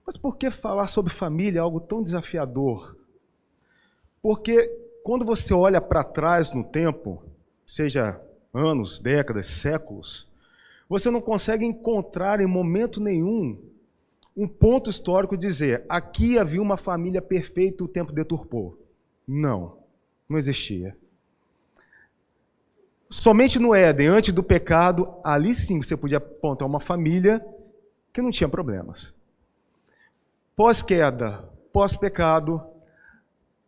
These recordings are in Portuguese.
Mas por que falar sobre família é algo tão desafiador? Porque quando você olha para trás no tempo, seja anos, décadas, séculos, você não consegue encontrar em momento nenhum um ponto histórico de dizer aqui havia uma família perfeita e o tempo deturpou. Não existia. Somente no Éden, antes do pecado, ali sim você podia apontar uma família que não tinha problemas. Pós-queda, pós-pecado,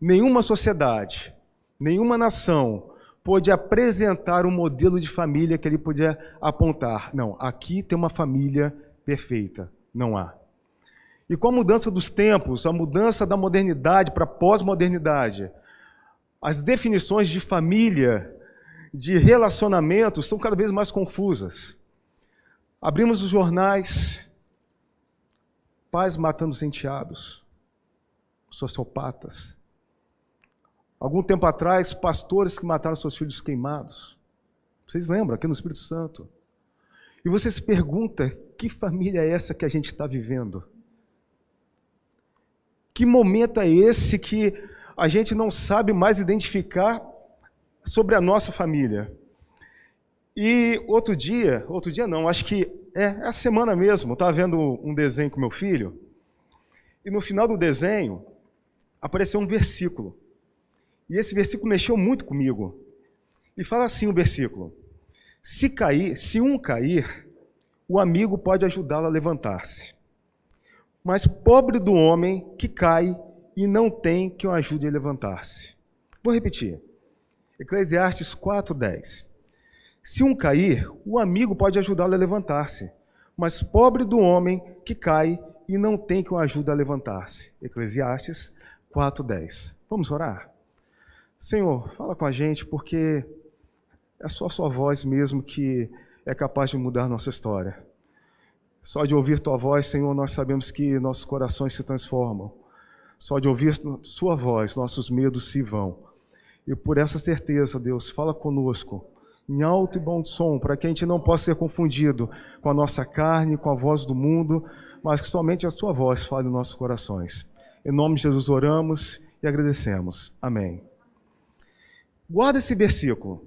nenhuma sociedade, nenhuma nação pôde apresentar um modelo de família que ele podia apontar. Não, aqui tem uma família perfeita. Não há. E com a mudança dos tempos, a mudança da modernidade para a pós-modernidade, as definições de família, de relacionamentos, são cada vez mais confusas. Abrimos os jornais, pais matando os enteados, sociopatas. Algum tempo atrás, pastores que mataram seus filhos queimados. Vocês lembram, aqui no Espírito Santo. E você se pergunta, que família é essa que a gente está vivendo? Que momento é esse que a gente não sabe mais identificar sobre a nossa família? E outro dia não, acho que a semana mesmo, eu estava vendo um desenho com meu filho, e no final do desenho apareceu um versículo. E esse versículo mexeu muito comigo. E fala assim o versículo: se um cair, o amigo pode ajudá-lo a levantar-se. Mas pobre do homem que cai e não tem que o ajude a levantar-se. Vou repetir. Eclesiastes 4:10. Se um cair, o amigo pode ajudá-lo a levantar-se. Mas pobre do homem que cai e não tem que o ajude a levantar-se. Eclesiastes 4:10. Vamos orar? Senhor, fala com a gente, porque é só a sua voz mesmo que é capaz de mudar nossa história. Só de ouvir tua voz, Senhor, nós sabemos que nossos corações se transformam. Só de ouvir sua voz, nossos medos se vão. E por essa certeza, Deus, fala conosco, em alto e bom som, para que a gente não possa ser confundido com a nossa carne, com a voz do mundo, mas que somente a sua voz fale nos nossos corações. Em nome de Jesus oramos e agradecemos. Amém. Guarda esse versículo.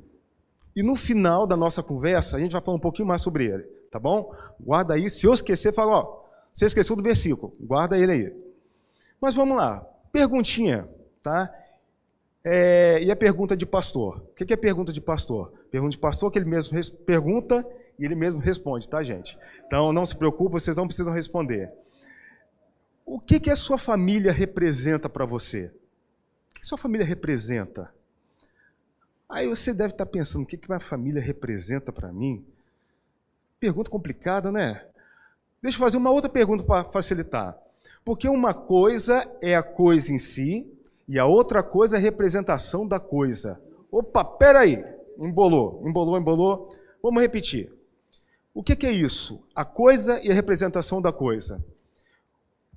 E no final da nossa conversa, a gente vai falar um pouquinho mais sobre ele, tá bom? Guarda aí. Se eu esquecer, fala, você esqueceu do versículo. Guarda ele aí. Mas vamos lá. Perguntinha, tá? E a pergunta de pastor. O que é pergunta de pastor? Pergunta de pastor que ele mesmo pergunta e ele mesmo responde, tá, gente? Então, não se preocupe, vocês não precisam responder. O que a sua família representa para você? O que a sua família representa? Aí você deve estar pensando, o que minha família representa para mim? Pergunta complicada, né? Deixa eu fazer uma outra pergunta para facilitar. Porque uma coisa é a coisa em si e a outra coisa é a representação da coisa. Opa, peraí, embolou. Vamos repetir. O que é isso? A coisa e a representação da coisa.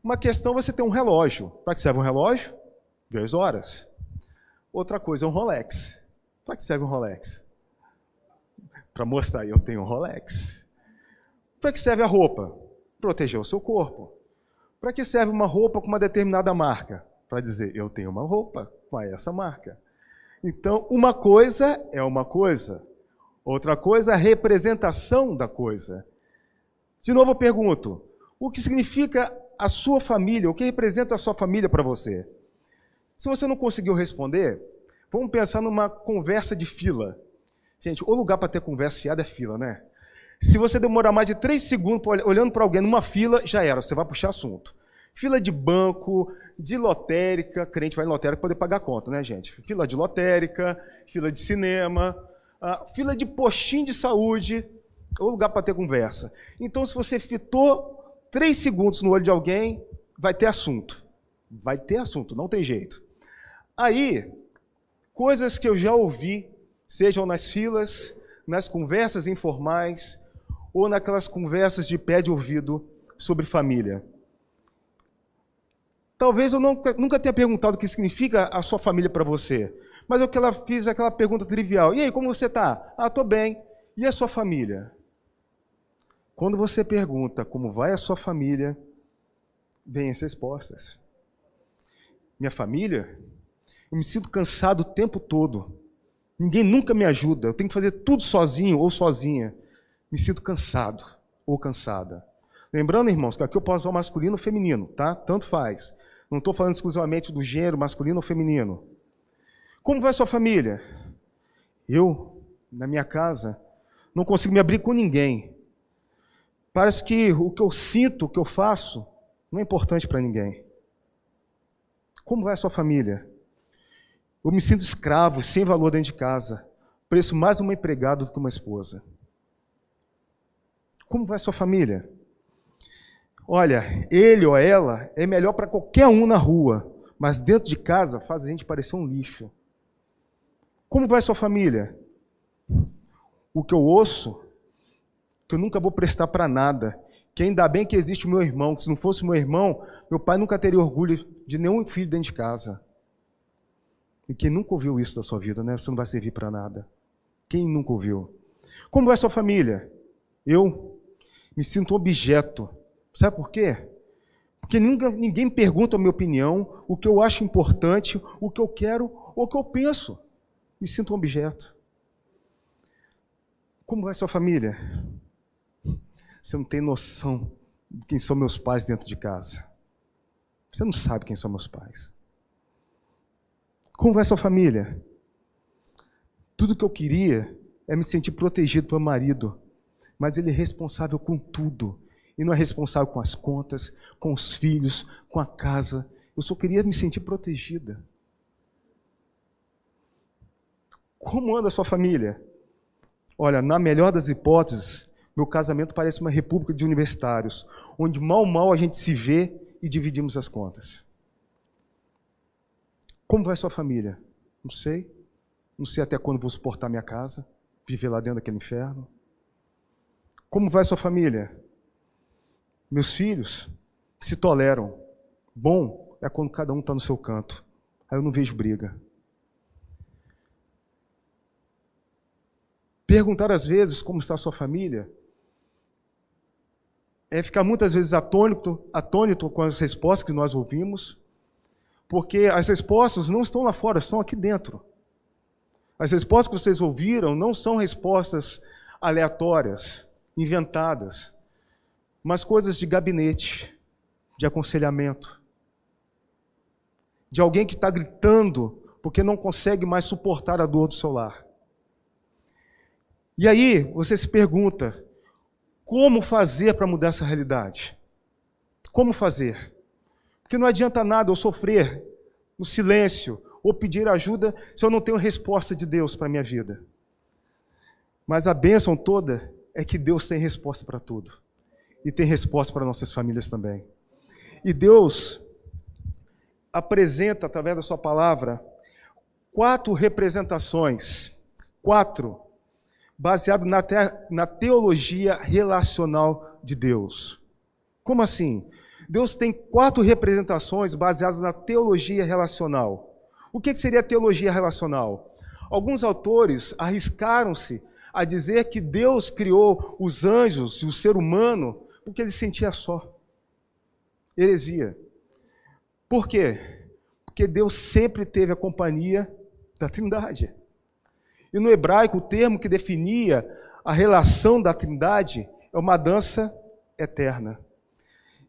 Uma questão, você tem um relógio. Para que serve um relógio? 2 horas. Outra coisa é um Rolex. Para que serve um Rolex? Para mostrar, eu tenho um Rolex. Para que serve a roupa? Proteger o seu corpo. Para que serve uma roupa com uma determinada marca? Para dizer, eu tenho uma roupa com essa marca. Então, uma coisa é uma coisa. Outra coisa é a representação da coisa. De novo eu pergunto, o que significa a sua família? O que representa a sua família para você? Se você não conseguiu responder, vamos pensar numa conversa de fila. Gente, o lugar para ter conversa fiada é fila, né? Se você demorar mais de 3 segundos olhando para alguém numa fila, já era, você vai puxar assunto. Fila de banco, de lotérica, crente vai em lotérica para poder pagar a conta, né, gente? Fila de lotérica, fila de cinema, fila de postinho de saúde, o lugar para ter conversa. Então, se você fitou 3 segundos no olho de alguém, vai ter assunto. Vai ter assunto, não tem jeito. Aí, coisas que eu já ouvi, sejam nas filas, nas conversas informais, ou naquelas conversas de pé de ouvido sobre família. Talvez eu nunca tenha perguntado o que significa a sua família para você, mas eu fiz aquela pergunta trivial. E aí, como você está? Estou bem. E a sua família? Quando você pergunta como vai a sua família, vêm as respostas. Minha família, eu me sinto cansado o tempo todo. Ninguém nunca me ajuda. Eu tenho que fazer tudo sozinho ou sozinha. Me sinto cansado ou cansada. Lembrando, irmãos, que aqui eu posso usar o masculino ou feminino, tá? Tanto faz. Não estou falando exclusivamente do gênero masculino ou feminino. Como vai sua família? Eu, na minha casa, não consigo me abrir com ninguém. Parece que o que eu sinto, o que eu faço, não é importante para ninguém. Como vai a sua família? Eu me sinto escravo, sem valor dentro de casa. Pareço mais uma empregada do que uma esposa. Como vai a sua família? Olha, ele ou ela é melhor para qualquer um na rua, mas dentro de casa faz a gente parecer um lixo. Como vai a sua família? O que eu ouço, que eu nunca vou prestar para nada, que ainda bem que existe o meu irmão, que se não fosse o meu irmão, meu pai nunca teria orgulho de nenhum filho dentro de casa. E quem nunca ouviu isso da sua vida, né? Você não vai servir para nada. Quem nunca ouviu? Como vai a sua família? Eu me sinto um objeto. Sabe por quê? Porque ninguém me pergunta a minha opinião, o que eu acho importante, o que eu quero ou o que eu penso. Me sinto um objeto. Como vai sua família? Você não tem noção de quem são meus pais dentro de casa. Você não sabe quem são meus pais. Como vai sua família? Tudo que eu queria é me sentir protegido pelo marido, mas ele é responsável com tudo. E não é responsável com as contas, com os filhos, com a casa. Eu só queria me sentir protegida. Como anda a sua família? Olha, na melhor das hipóteses, meu casamento parece uma república de universitários, onde mal a gente se vê e dividimos as contas. Como vai sua família? Não sei. Não sei até quando vou suportar minha casa, viver lá dentro daquele inferno. Como vai sua família? Meus filhos se toleram. Bom é quando cada um está no seu canto. Aí eu não vejo briga. Perguntar às vezes como está a sua família é ficar muitas vezes atônito com as respostas que nós ouvimos, porque as respostas não estão lá fora, estão aqui dentro. As respostas que vocês ouviram não são respostas aleatórias, inventadas, mas coisas de gabinete, de aconselhamento, de alguém que está gritando porque não consegue mais suportar a dor do seu lar. E aí você se pergunta, como fazer para mudar essa realidade? Como fazer? Porque não adianta nada eu sofrer no silêncio ou pedir ajuda se eu não tenho resposta de Deus para a minha vida. Mas a bênção toda é que Deus tem resposta para tudo. E tem resposta para nossas famílias também. E Deus apresenta, através da sua palavra, 4 representações. 4, baseado na teologia relacional de Deus. Como assim? Deus tem 4 representações baseadas na teologia relacional. O que seria a teologia relacional? Alguns autores arriscaram-se a dizer que Deus criou os anjos e o ser humano porque ele se sentia só. Heresia. Por quê? Porque Deus sempre teve a companhia da Trindade. E no hebraico, o termo que definia a relação da Trindade é uma dança eterna.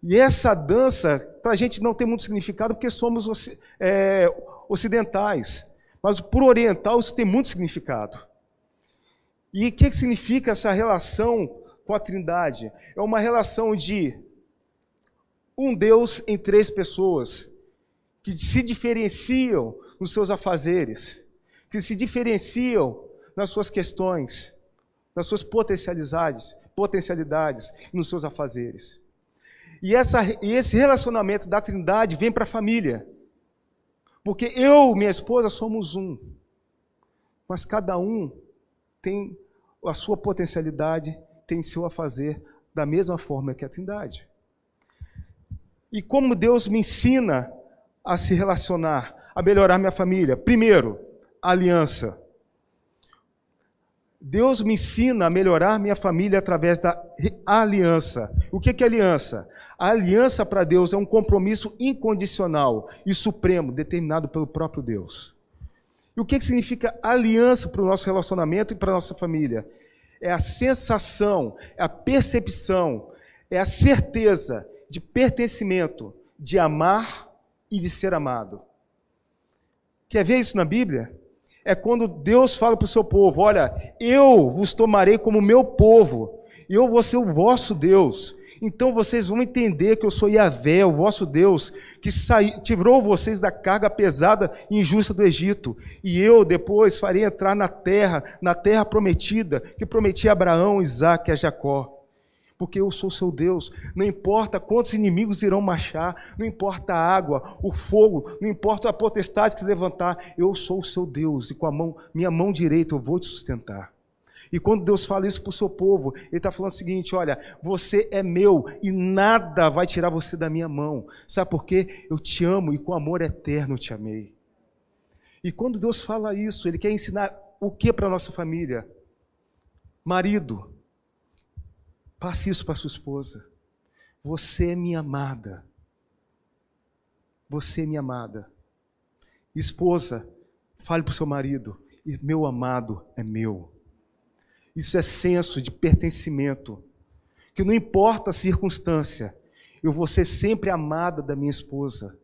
E essa dança, para a gente não tem muito significado, porque somos ocidentais. Mas para o oriental isso tem muito significado. E o que significa essa relação com a Trindade? É uma relação de um Deus em 3 pessoas, que se diferenciam nos seus afazeres, que se diferenciam nas suas questões, nas suas potencialidades e nos seus afazeres. E esse relacionamento da Trindade vem para a família. Porque eu e minha esposa somos um. Mas cada um tem a sua potencialidade, tem seu afazer da mesma forma que a Trindade. E como Deus me ensina a se relacionar, a melhorar minha família? Primeiro, aliança. Deus me ensina a melhorar minha família através da aliança. O que é aliança? A aliança para Deus é um compromisso incondicional e supremo, determinado pelo próprio Deus. E o que significa aliança para o nosso relacionamento e para a nossa família? É a sensação, é a percepção, é a certeza de pertencimento, de amar e de ser amado. Quer ver isso na Bíblia? É quando Deus fala para o seu povo: olha, eu vos tomarei como meu povo, e eu vou ser o vosso Deus. Então vocês vão entender que eu sou Yahvé, o vosso Deus, que tirou vocês da carga pesada e injusta do Egito. E eu depois farei entrar na terra prometida, que prometi a Abraão, Isaque e a Jacó. Porque eu sou seu Deus. Não importa quantos inimigos irão marchar, não importa a água, o fogo, não importa a potestade que se levantar, eu sou o seu Deus, e com minha mão direita eu vou te sustentar. E quando Deus fala isso para o seu povo, Ele está falando o seguinte: olha, você é meu e nada vai tirar você da minha mão. Sabe por quê? Eu te amo e com amor eterno eu te amei. E quando Deus fala isso, Ele quer ensinar o que para a nossa família? Marido, passe isso para sua esposa. Você é minha amada. Você é minha amada. Esposa, fale para o seu marido: meu amado é meu. Isso é senso de pertencimento, que não importa a circunstância, eu vou ser sempre amada da minha esposa,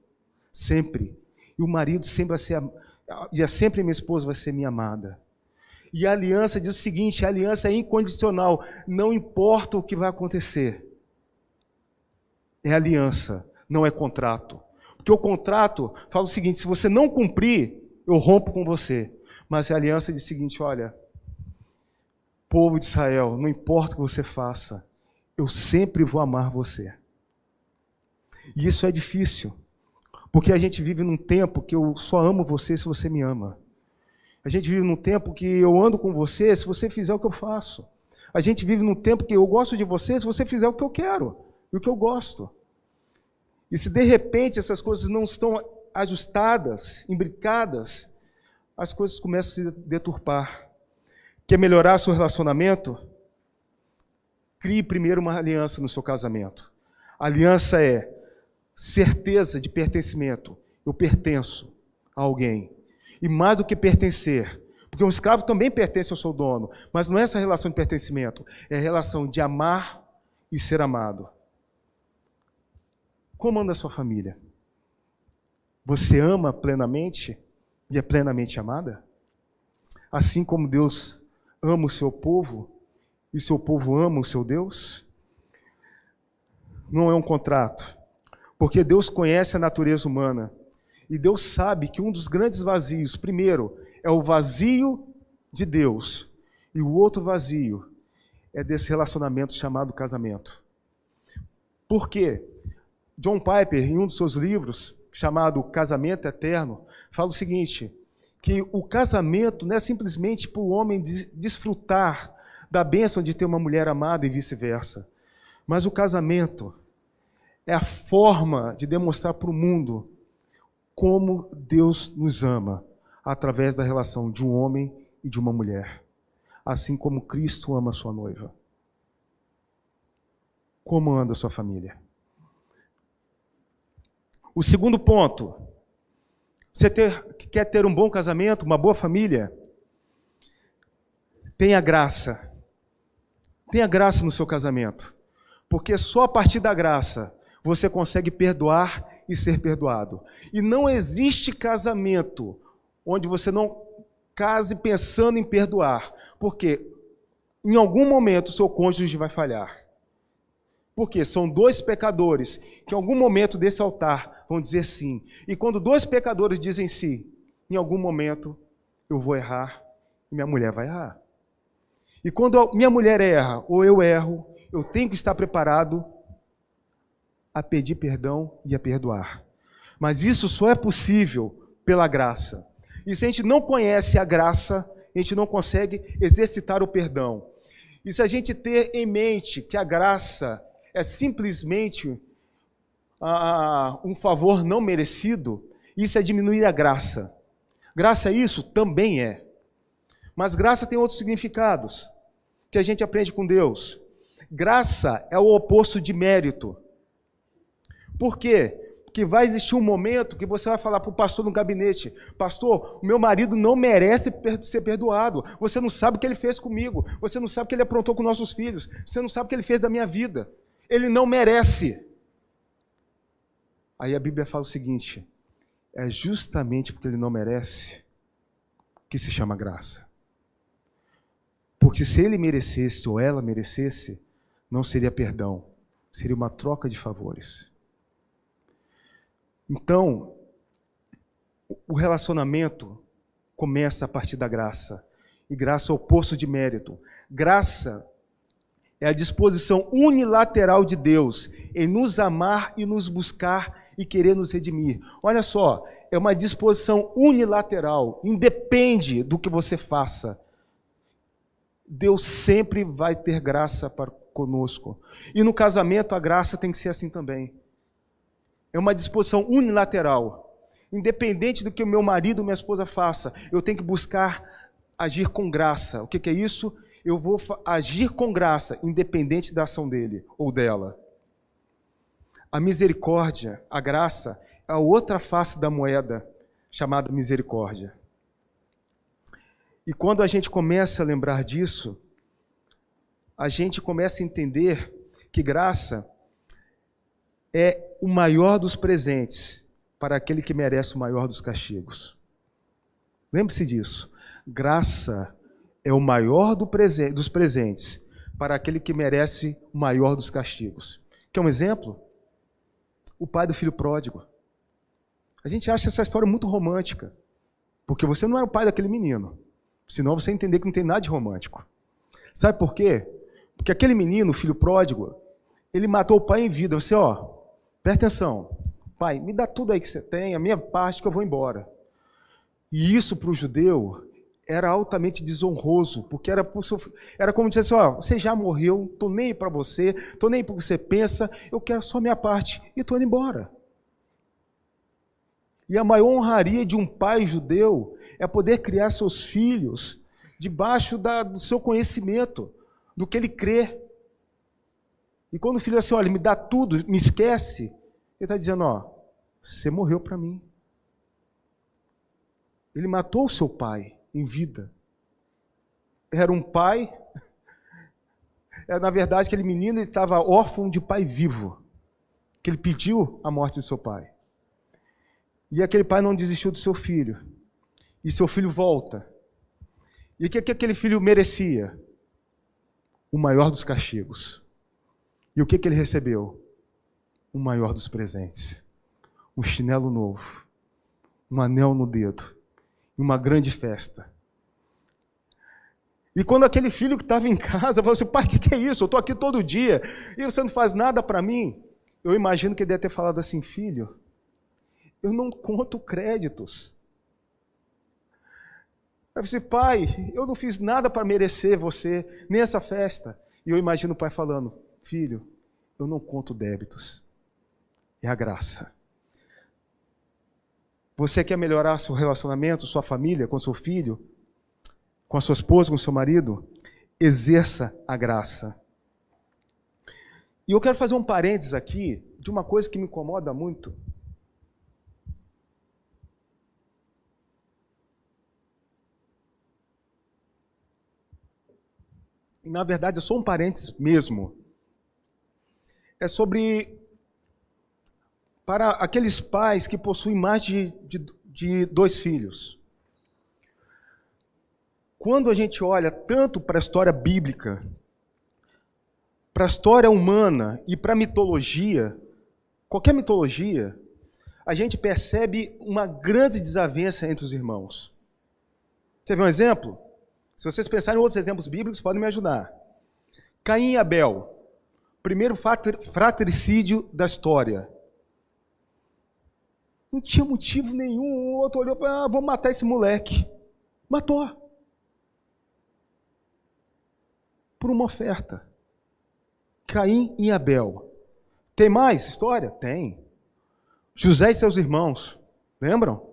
sempre. E o marido sempre vai ser, e sempre minha esposa vai ser minha amada. E a aliança diz o seguinte: a aliança é incondicional, não importa o que vai acontecer. É aliança, não é contrato. Porque o contrato fala o seguinte: se você não cumprir, eu rompo com você. Mas a aliança diz o seguinte: olha, povo de Israel, não importa o que você faça, eu sempre vou amar você. E isso é difícil, porque a gente vive num tempo que eu só amo você se você me ama. A gente vive num tempo que eu ando com você se você fizer o que eu faço. A gente vive num tempo que eu gosto de você se você fizer o que eu quero e o que eu gosto. E se de repente essas coisas não estão ajustadas, imbricadas, as coisas começam a se deturpar. Quer melhorar seu relacionamento? Crie primeiro uma aliança no seu casamento. A aliança é certeza de pertencimento. Eu pertenço a alguém. E mais do que pertencer, porque um escravo também pertence ao seu dono, mas não é essa relação de pertencimento, é a relação de amar e ser amado. Como anda a sua família? Você ama plenamente e é plenamente amada? Assim como Deus ama o seu povo, e o seu povo ama o seu Deus? Não é um contrato, porque Deus conhece a natureza humana, e Deus sabe que um dos grandes vazios, primeiro, é o vazio de Deus, e o outro vazio é desse relacionamento chamado casamento. Por quê? John Piper, em um dos seus livros, chamado Casamento Eterno, fala o seguinte: que o casamento não é simplesmente para o homem desfrutar da bênção de ter uma mulher amada e vice-versa. Mas o casamento é a forma de demonstrar para o mundo como Deus nos ama, através da relação de um homem e de uma mulher. Assim como Cristo ama a sua noiva. Como anda a sua família? O segundo ponto: você quer ter um bom casamento, uma boa família? Tenha graça. Tenha graça no seu casamento. Porque só a partir da graça você consegue perdoar e ser perdoado. E não existe casamento onde você não case pensando em perdoar. Porque em algum momento o seu cônjuge vai falhar. Porque são dois pecadores que em algum momento desse altar vão dizer sim. E quando dois pecadores dizem sim, em algum momento eu vou errar e minha mulher vai errar. E quando minha mulher erra ou eu erro, eu tenho que estar preparado a pedir perdão e a perdoar. Mas isso só é possível pela graça. E se a gente não conhece a graça, a gente não consegue exercitar o perdão. E se a gente ter em mente que a graça é simplesmente um favor não merecido, isso é diminuir a graça. Graça isso? Também é. Mas graça tem outros significados que a gente aprende com Deus. Graça é o oposto de mérito. Por quê? Porque vai existir um momento que você vai falar para o pastor no gabinete: pastor, o meu marido não merece ser perdoado. Você não sabe o que ele fez comigo. Você não sabe o que ele aprontou com nossos filhos. Você não sabe o que ele fez da minha vida. Ele não merece. Aí a Bíblia fala o seguinte: é justamente porque ele não merece que se chama graça. Porque se ele merecesse ou ela merecesse, não seria perdão. Seria uma troca de favores. Então, o relacionamento começa a partir da graça. E graça é o oposto de mérito. Graça é a disposição unilateral de Deus em nos amar e nos buscar e querer nos redimir. Olha só, é uma disposição unilateral, independe do que você faça. Deus sempre vai ter graça para conosco. E no casamento a graça tem que ser assim também. É uma disposição unilateral. Independente do que o meu marido ou minha esposa faça, eu tenho que buscar agir com graça. O que é isso? Eu vou agir com graça, independente da ação dele ou dela. A misericórdia, a graça, é a outra face da moeda, chamada misericórdia. E quando a gente começa a lembrar disso, a gente começa a entender que graça é o maior dos presentes para aquele que merece o maior dos castigos. Lembre-se disso. Graça é o maior dos presentes para aquele que merece o maior dos castigos. Quer um exemplo? O pai do filho pródigo. A gente acha essa história muito romântica, porque você não era o pai daquele menino. Senão você entender que não tem nada de romântico. Sabe por quê? Porque aquele menino, o filho pródigo, ele matou o pai em vida. Você, presta atenção. Pai, me dá tudo aí que você tem, a minha parte que eu vou embora. E isso para o judeu era altamente desonroso, porque era como dizer assim: você já morreu, estou nem aí para você, estou nem aí para o que você pensa, eu quero só a minha parte e estou indo embora. E a maior honraria de um pai judeu é poder criar seus filhos debaixo do seu conhecimento, do que ele crê. E quando o filho diz assim: olha, me dá tudo, me esquece, ele está dizendo: você morreu para mim. Ele matou o seu pai em vida. Era um pai, na verdade, aquele menino estava órfão de pai vivo, que ele pediu a morte do seu pai. E aquele pai não desistiu do seu filho. E seu filho volta. E o que aquele filho merecia? O maior dos castigos. E o que ele recebeu? O maior dos presentes. Um chinelo novo, um anel no dedo, e uma grande festa. E quando aquele filho que estava em casa falou assim: pai, o que é isso? Eu estou aqui todo dia e você não faz nada para mim. Eu imagino que ele deve ter falado assim: filho, eu não conto créditos. Eu disse: pai, eu não fiz nada para merecer você, nem essa festa. E eu imagino o pai falando: filho, eu não conto débitos. É a graça. Você quer melhorar seu relacionamento, sua família, com seu filho, com a sua esposa, com seu marido? Exerça a graça. E eu quero fazer um parênteses aqui de uma coisa que me incomoda muito. E, na verdade, é só um parênteses mesmo. É sobre... para aqueles pais que possuem mais de 2 filhos. Quando a gente olha tanto para a história bíblica, para a história humana e para a mitologia, qualquer mitologia, a gente percebe uma grande desavença entre os irmãos. Quer ver um exemplo? Se vocês pensarem em outros exemplos bíblicos, podem me ajudar. Caim e Abel, primeiro fratricídio da história. Não tinha motivo nenhum. O outro olhou para: vamos matar esse moleque. Matou. Por uma oferta. Caim e Abel. Tem mais história? Tem. José e seus irmãos. Lembram?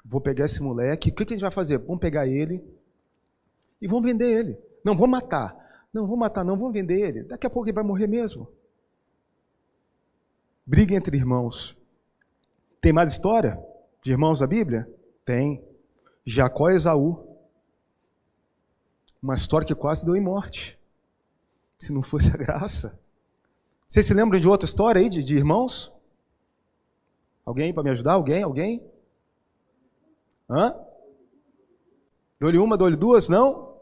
Vou pegar esse moleque. O que a gente vai fazer? Vamos pegar ele e vamos vender ele. Não, vamos matar. Não, vamos matar não, vamos vender ele. Daqui a pouco ele vai morrer mesmo. Briga entre irmãos. Tem mais história de irmãos da Bíblia? Tem. Jacó e Esaú. Uma história que quase deu em morte. Se não fosse a graça. Vocês se lembram de outra história aí de irmãos? Alguém para me ajudar? Alguém? Hã? Dou-lhe uma, dou-lhe duas? Não?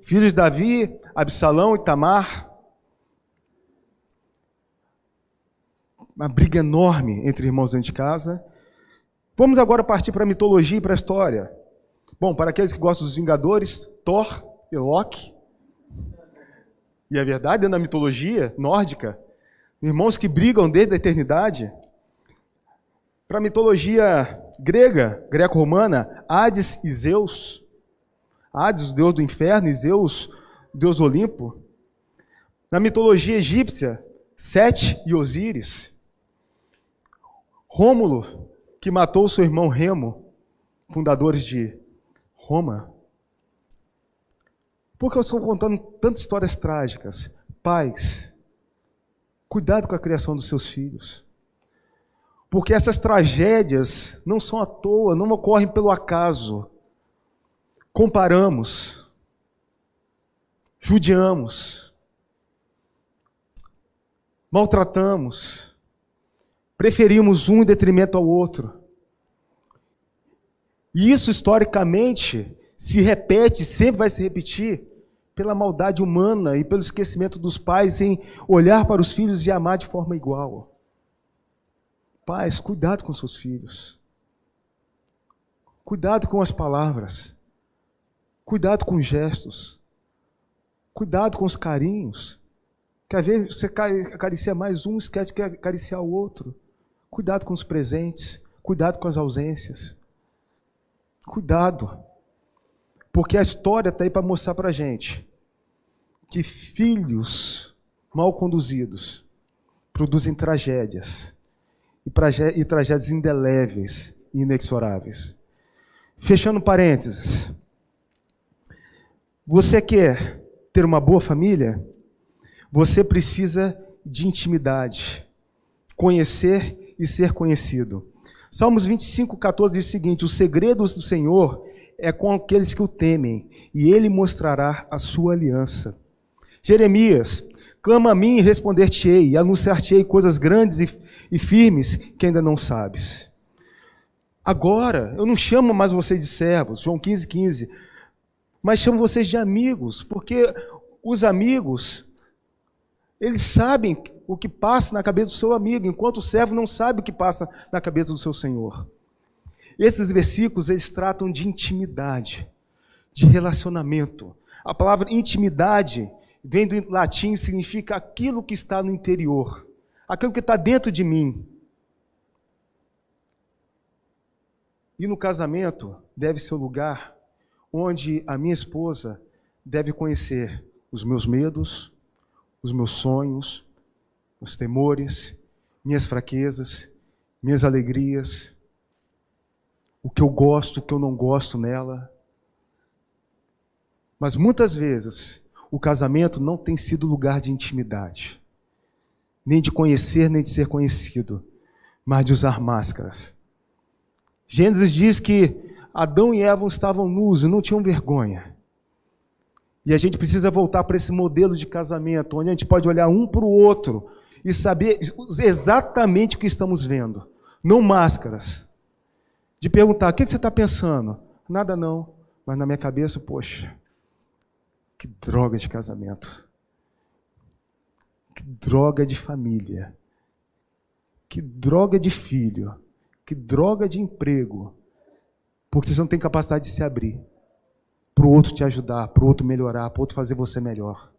Filhos de Davi, Absalão e Tamar. Uma briga enorme entre irmãos dentro de casa. Vamos agora partir para a mitologia e para a história. Bom, para aqueles que gostam dos Vingadores, Thor e Loki. E é verdade, dentro da mitologia nórdica, irmãos que brigam desde a eternidade. Para a mitologia grega, greco-romana, Hades e Zeus. Hades, o deus do inferno, e Zeus, o deus do Olimpo. Na mitologia egípcia, Sete e Osíris. Rômulo, que matou seu irmão Remo, fundadores de Roma. Por que eu estou contando tantas histórias trágicas? Pais, cuidado com a criação dos seus filhos. Porque essas tragédias não são à toa, não ocorrem pelo acaso. Comparamos, judiamos, maltratamos, preferimos um em detrimento ao outro. E isso, historicamente, se repete, sempre vai se repetir, pela maldade humana e pelo esquecimento dos pais em olhar para os filhos e amar de forma igual. Pais, cuidado com seus filhos. Cuidado com as palavras. Cuidado com os gestos. Cuidado com os carinhos. Que às vezes você acaricia mais um, esquece de acariciar o outro. Cuidado com os presentes. Cuidado com as ausências. Cuidado. Porque a história está aí para mostrar para a gente que filhos mal conduzidos produzem tragédias. E tragédias indeléveis e inexoráveis. Fechando parênteses. Você quer ter uma boa família? Você precisa de intimidade. Conhecer e ser conhecido. Salmos 25:14 diz o seguinte: os segredos do Senhor é com aqueles que o temem, e Ele mostrará a sua aliança. Jeremias: clama a mim e responder-te-ei, e anunciar-te-ei coisas grandes e firmes que ainda não sabes. Agora, eu não chamo mais vocês de servos, João 15:15, mas chamo vocês de amigos, porque os amigos, eles sabem o que passa na cabeça do seu amigo, enquanto o servo não sabe o que passa na cabeça do seu senhor. Esses versículos, eles tratam de intimidade, de relacionamento. A palavra intimidade vem do latim e significa aquilo que está no interior, aquilo que está dentro de mim. E no casamento deve ser o lugar onde a minha esposa deve conhecer os meus medos, os meus sonhos, os temores, minhas fraquezas, minhas alegrias, o que eu gosto, o que eu não gosto nela. Mas muitas vezes o casamento não tem sido lugar de intimidade, nem de conhecer, nem de ser conhecido, mas de usar máscaras. Gênesis diz que Adão e Eva estavam nus e não tinham vergonha. E a gente precisa voltar para esse modelo de casamento, onde a gente pode olhar um para o outro e saber exatamente o que estamos vendo. Não máscaras. De perguntar, o que você está pensando? Nada não, mas na minha cabeça, poxa, que droga de casamento. Que droga de família. Que droga de filho. Que droga de emprego. Porque você não tem capacidade de se abrir para o outro te ajudar, para o outro melhorar, para o outro fazer você melhor.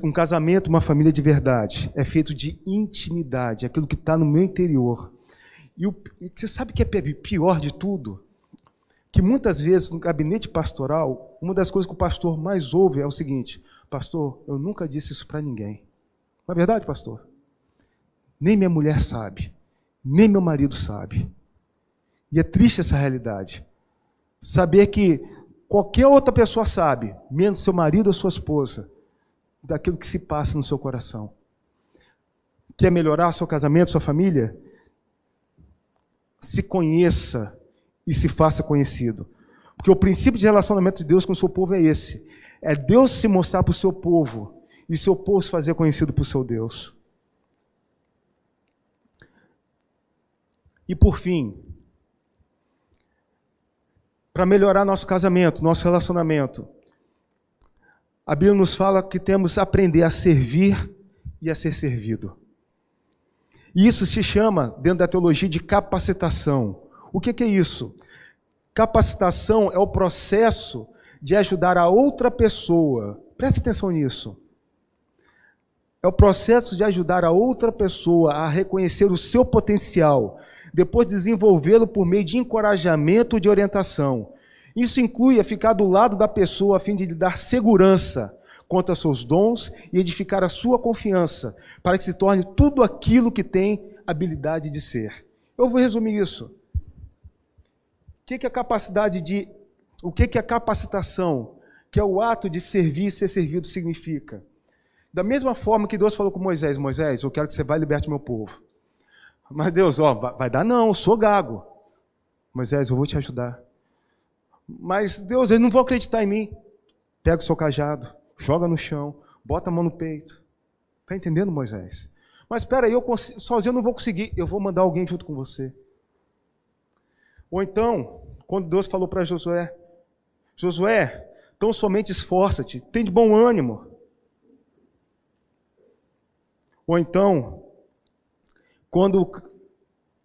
Um casamento, uma família de verdade, é feito de intimidade, aquilo que está no meu interior. E você sabe o que é pior de tudo? Que muitas vezes no gabinete pastoral, uma das coisas que o pastor mais ouve é o seguinte: pastor, eu nunca disse isso para ninguém. Não é verdade, pastor? Nem minha mulher sabe, nem meu marido sabe. E é triste essa realidade. Saber que qualquer outra pessoa sabe, menos seu marido ou sua esposa, daquilo que se passa no seu coração. Quer melhorar seu casamento, sua família? Se conheça e se faça conhecido. Porque o princípio de relacionamento de Deus com o seu povo é esse. É Deus se mostrar para o seu povo e o seu povo se fazer conhecido para o seu Deus. E por fim, para melhorar nosso casamento, nosso relacionamento, a Bíblia nos fala que temos que aprender a servir e a ser servido. E isso se chama, dentro da teologia, de capacitação. O que é isso? Capacitação é o processo de ajudar a outra pessoa. Preste atenção nisso. É o processo de ajudar a outra pessoa a reconhecer o seu potencial, depois desenvolvê-lo por meio de encorajamento e de orientação. Isso inclui a ficar do lado da pessoa a fim de lhe dar segurança quanto aos seus dons e edificar a sua confiança, para que se torne tudo aquilo que tem habilidade de ser. Eu vou resumir isso. O que é a capacitação, que é o ato de servir e ser servido, significa? Da mesma forma que Deus falou com Moisés: Moisés, eu quero que você vá e liberte meu povo. Mas Deus, vai dar não, eu sou gago. Moisés, eu vou te ajudar. Mas Deus, eles não vão acreditar em mim. Pega o seu cajado, joga no chão, bota a mão no peito. Está entendendo, Moisés? Mas espera aí, sozinho eu não vou conseguir, eu vou mandar alguém junto com você. Ou então, quando Deus falou para Josué: Josué, tão somente esforça-te, tem de bom ânimo. Ou então, quando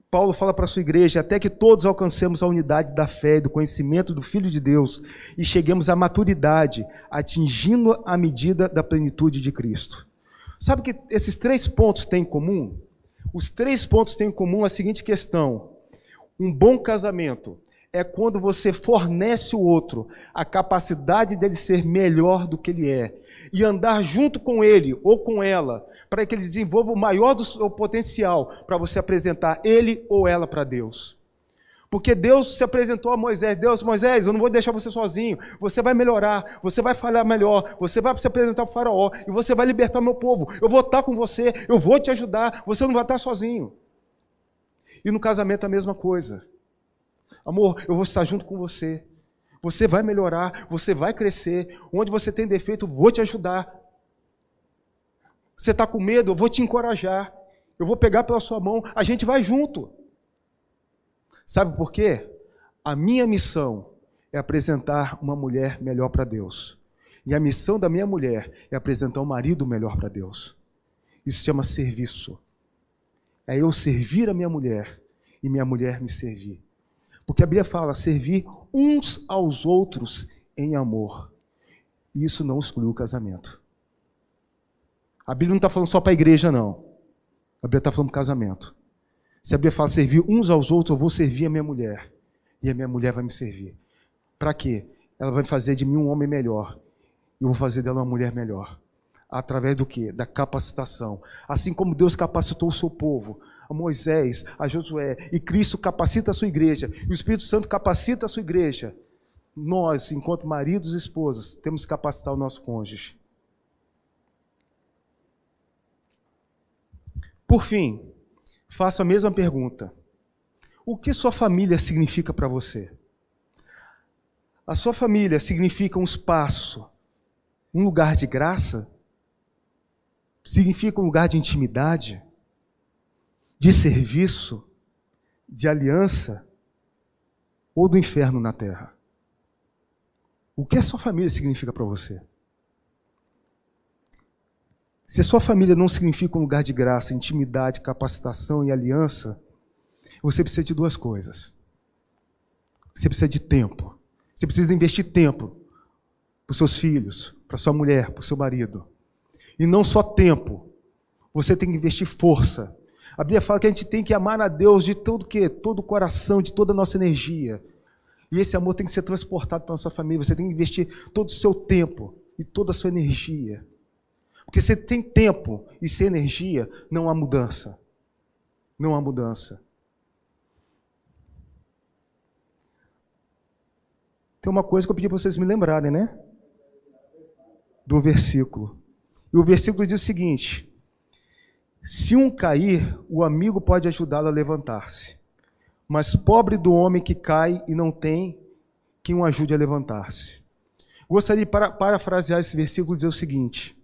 Paulo fala para a sua igreja: até que todos alcancemos a unidade da fé e do conhecimento do Filho de Deus e cheguemos à maturidade, atingindo a medida da plenitude de Cristo. Sabe o que esses 3 pontos têm em comum? Os 3 pontos têm em comum a seguinte questão: um bom casamento é quando você fornece o outro a capacidade dele ser melhor do que ele é e andar junto com ele ou com ela para que ele desenvolva o maior do seu potencial para você apresentar ele ou ela para Deus. Porque Deus se apresentou a Moisés: Moisés, eu não vou deixar você sozinho, você vai melhorar, você vai falhar melhor, você vai se apresentar para o faraó e você vai libertar o meu povo, eu vou estar com você, eu vou te ajudar, você não vai estar sozinho. E no casamento a mesma coisa. Amor, eu vou estar junto com você, você vai melhorar, você vai crescer, onde você tem defeito, eu vou te ajudar. Você está com medo, eu vou te encorajar, eu vou pegar pela sua mão, a gente vai junto. Sabe por quê? A minha missão é apresentar uma mulher melhor para Deus. E a missão da minha mulher é apresentar um marido melhor para Deus. Isso se chama serviço. É eu servir a minha mulher e minha mulher me servir. Porque a Bíblia fala: servir uns aos outros em amor. E isso não exclui o casamento. A Bíblia não está falando só para a igreja, não. A Bíblia está falando para o casamento. Se a Bíblia fala servir uns aos outros, eu vou servir a minha mulher. E a minha mulher vai me servir. Para quê? Ela vai fazer de mim um homem melhor. E eu vou fazer dela uma mulher melhor. Através do quê? Da capacitação. Assim como Deus capacitou o seu povo, a Moisés, a Josué, e Cristo capacita a sua igreja, e o Espírito Santo capacita a sua igreja, nós, enquanto maridos e esposas, temos que capacitar o nosso cônjuge. Por fim, faço a mesma pergunta: o que sua família significa para você? A sua família significa um espaço, um lugar de graça? Significa um lugar de intimidade, de serviço, de aliança, ou do inferno na terra? O que a sua família significa para você? Se a sua família não significa um lugar de graça, intimidade, capacitação e aliança, você precisa de 2 coisas. Você precisa de tempo. Você precisa investir tempo para os seus filhos, para sua mulher, para o seu marido. E não só tempo, você tem que investir força. A Bíblia fala que a gente tem que amar a Deus de todo o quê? Todo o coração, de toda a nossa energia. E esse amor tem que ser transportado para a nossa família. Você tem que investir todo o seu tempo e toda a sua energia. Porque se tem tempo e sem energia, não há mudança. Não há mudança. Tem uma coisa que eu pedi para vocês me lembrarem, né? Do versículo. E o versículo diz o seguinte: Se um cair, o amigo pode ajudá-lo a levantar-se. Mas pobre do homem que cai e não tem quem o ajude a levantar-se. Gostaria de parafrasear esse versículo e dizer o seguinte: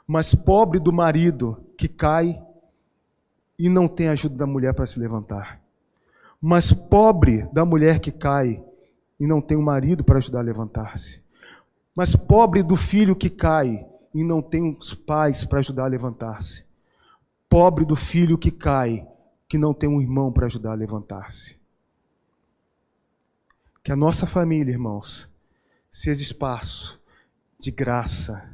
mas pobre do marido que cai e não tem a ajuda da mulher para se levantar. Mas pobre da mulher que cai e não tem o marido para ajudar a levantar-se. Mas pobre do filho que cai e não tem os pais para ajudar a levantar-se. Pobre do filho que cai, que não tem um irmão para ajudar a levantar-se. Que a nossa família, irmãos, seja espaço de graça,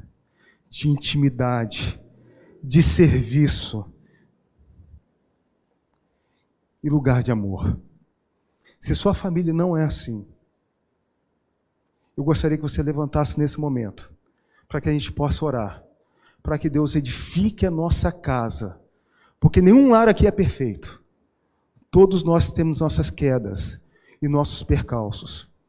de intimidade, de serviço e lugar de amor. Se sua família não é assim, eu gostaria que você levantasse nesse momento, para que a gente possa orar, para que Deus edifique a nossa casa, porque nenhum lar aqui é perfeito. Todos nós temos nossas quedas e nossos percalços.